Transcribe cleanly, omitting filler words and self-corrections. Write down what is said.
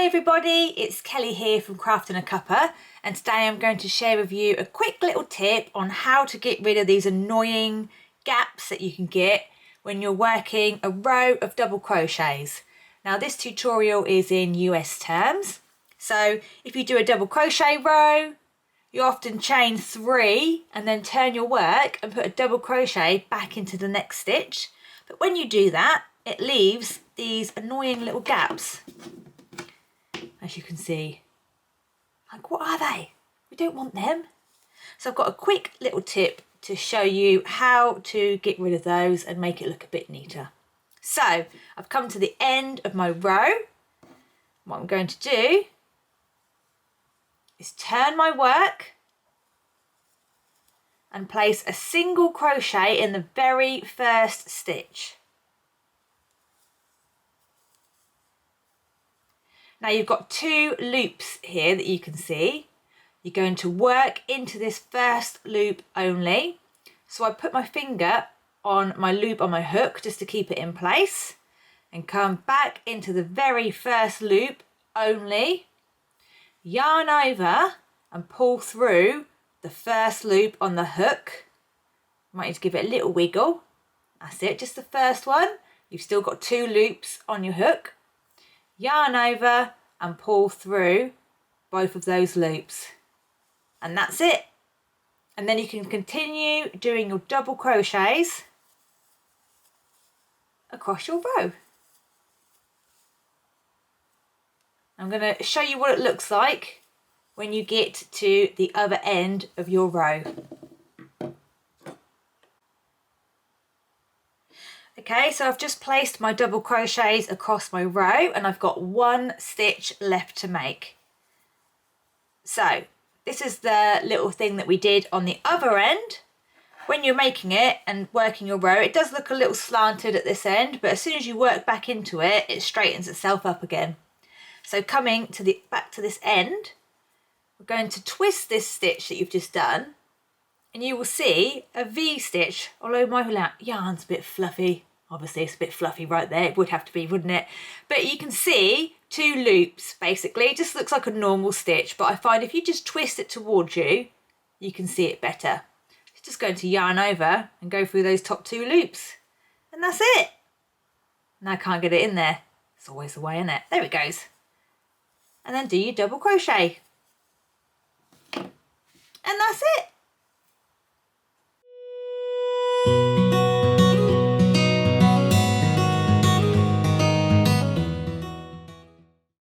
Hi everybody, it's Kelly here from Crafting a Cuppa, and today I'm going to share with you a quick little tip on how to get rid of these annoying gaps that you can get when you're working a row of double crochets. Now this tutorial is in US terms, so if you do a double crochet row, you often chain 3 and then turn your work and put a double crochet back into the next stitch. But when you do that, it leaves these annoying little gaps. As you can see, like, what are they? We don't want them. So I've got a quick little tip to show you how to get rid of those and make it look a bit neater. So I've come to the end of my row. What I'm going to do is turn my work and place a single crochet in the very first stitch. Now you've got 2 loops here that you can see. You're going to work into this first loop only. So I put my finger on my loop on my hook just to keep it in place and come back into the very first loop only, yarn over and pull through the first loop on the hook. You might need to give it a little wiggle. That's it, just the first one. You've still got 2 loops on your hook. Yarn over and pull through both of those loops, and that's it. And then you can continue doing your double crochets across your row. I'm going to show you what it looks like when you get to the other end of your row. Okay, so I've just placed my double crochets across my row and I've got 1 stitch left to make. So this is the little thing that we did on the other end. When you're making it and working your row, it does look a little slanted at this end, but as soon as you work back into it, it straightens itself up again. So coming to back to this end, we're going to twist this stitch that you've just done, and you will see a V stitch, although my yarn's a bit fluffy. Obviously it's a bit fluffy right there, it would have to be, wouldn't it? But you can see 2 loops basically. It just looks like a normal stitch, but I find if you just twist it towards you, you can see it better. It's just going to yarn over and go through those top 2 loops, and that's it. Now I can't get it in there. It's always the way, isn't it? There it goes. And then do your double crochet. And that's